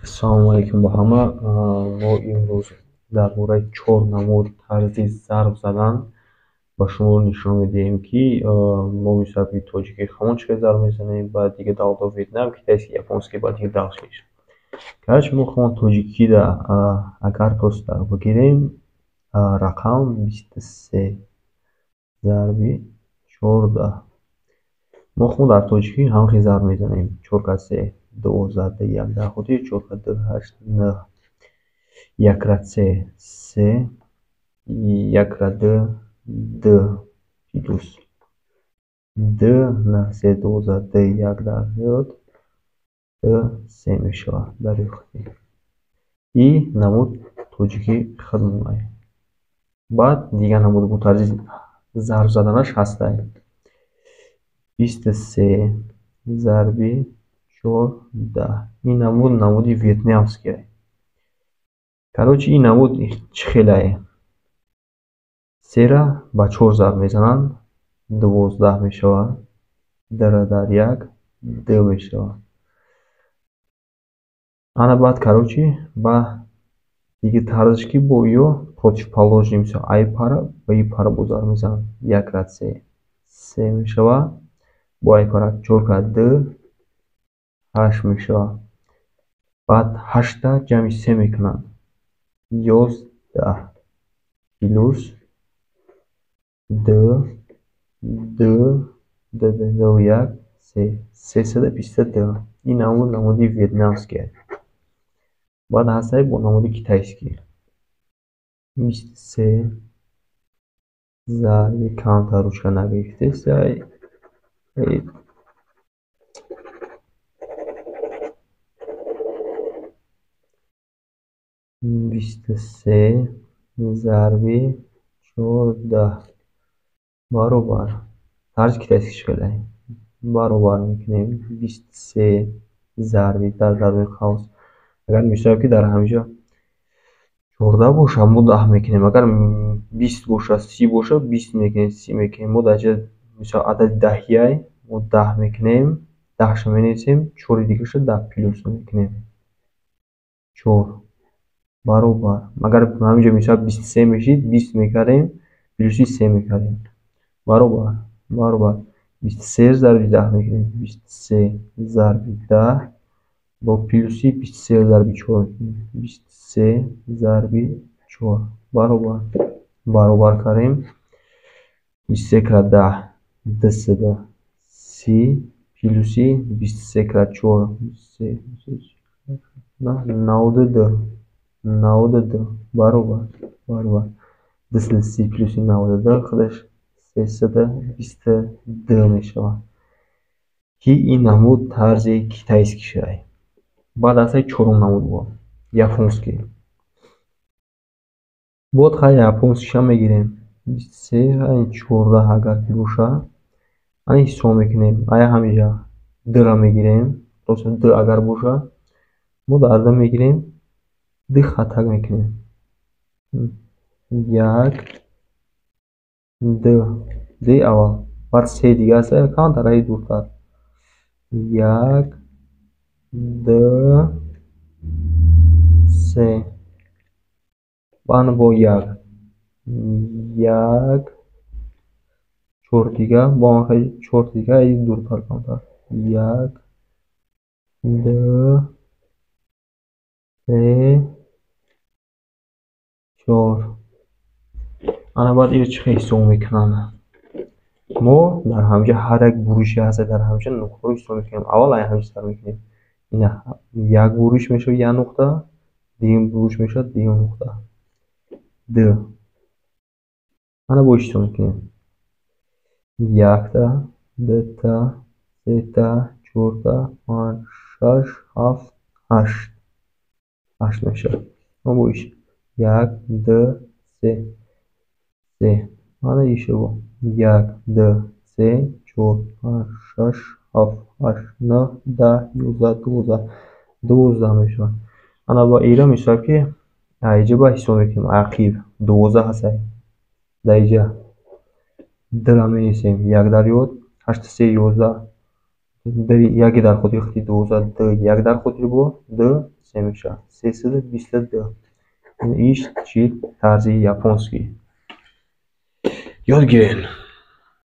Ассалому алайкум ба ҳама. Мо имрӯз дар бораи 4 намуд тарзи зарб задан ба шумо нишон медиҳем, ки мо мисоли тоҷикӣ хамончака зарб мезанем, баъд дига далдо ветнам, китайский, японский, баъд дига далшиш. Короче, мо хамон тоҷикида агар просто бигирем рақам 23 зарби 14. мо хамон дар тоҷикӣ ҳамахи зарб мезанем. 4 12 11 хотир 4 8 9 1 3 1 2 плюс 2 на 3 12 1 дар ёд 3 мешавад дар ёхтӣ. И намуд тоҷикӣ хадмонай. Баъд дигар намуд бо тарзи зарб заданаш ҳастай. 23 зарби 14. Ин намуди ветнамские. Короче, ин намуд чӣ хелае? 3-ра ба 4 зарб мезананд, 12 мешавад. 2-ра дар 1 2 мешавад. Ана баъд короче ба дига тарзш ки бо ё противоположный, мисол ай пара ба и пара бо зарб мезананд. 1 3 мешавад. Бо ай пара 4 2 8 мешавад. Баъд 8-та ҷамъи 3 мекунанд. 11 плюс 2 2 2 1 3 322. Ин намуди ветнамские. Баъд ҳастай бо намуди китайский. 23 зарби камтар ручка нагирифтесай. 23 зарби 14 баробар тарзи китайский шкалай. Баробар мекунем 23 зарби дар дарои қавс. Агар мисол ки дар ҳамҷо 14 боша, мо 10 мекунем. Агар 20 боша, 30 боша, 20 мекунем, 30 мекунем. Мо дар ҷои мисол адади 10 мо 10 мекунем, 10 менависем, 4 дигаша 10 плюс мекунем. 4 баробар. Агар ҳамҷо мисол 23 мешид, 20 мекардем, плюси 3 мекардем. Баробар. 23 зарби 10 мекунем. 23 зарби 10 бо плюси 23 зарби 4 мекунем. 23 зарби 4 баробар. Баробар кардем. 23 крат 10 200 30 плюси 23 крат 4 92 баробар. 230 плюси 92 худаш 322 мешавад. Ки ин намуд тарзи китайский шудай. Баъд ҳастай чорум намуд бо японский. Бод хай японскиша мегирем. 23 ай 14 агар ки боша, ани ҳисоб мекунем. Ая ҳамҷа 2-ра мегирем. Просто 2 агар боша, мо дар 2 мегирем, 2 хатак мекунем. 1 2 2 аввал. Баъд 3 дига аста камтар ай дуртар. 1 2 3 баъд бо 1 1 4 дига бо 4 дига ай дуртар камтар. 1 2 3 4. ана баъд иро чӣ ҳисоб мекунанд? Мо дар ҳамҷа ҳар як буруши ҳаста дар ҳамҷа нуқтаро ҳисоб мекунем. Аввал ай ҳамҷа сар мекунем. Ина як буруш мешавад 1 нуқта, дигим буруш мешавад 2 нуқта. 2. ана бо ҳисоб мекунем. 1-та, 2-та, 3-та, 4-та, 5 6 7 8. 8 мешавад. мо бо 1 2 3 3. ана иша бо 1 2 3 4 5 6 7 8 9 10 11 12 12 мешавад. ана ба ира мисол ки айҷа ба ҳисоб мекунем. ақиб 12 ҳастай. даиҷа 2-ра менависем. 1 дар ёд 8 3 11. 1 дар хотири 12 2 1 дар хотири бо 2 семьдесят. Сесida 22. Ish, чит, тарзи японский. Yod girin.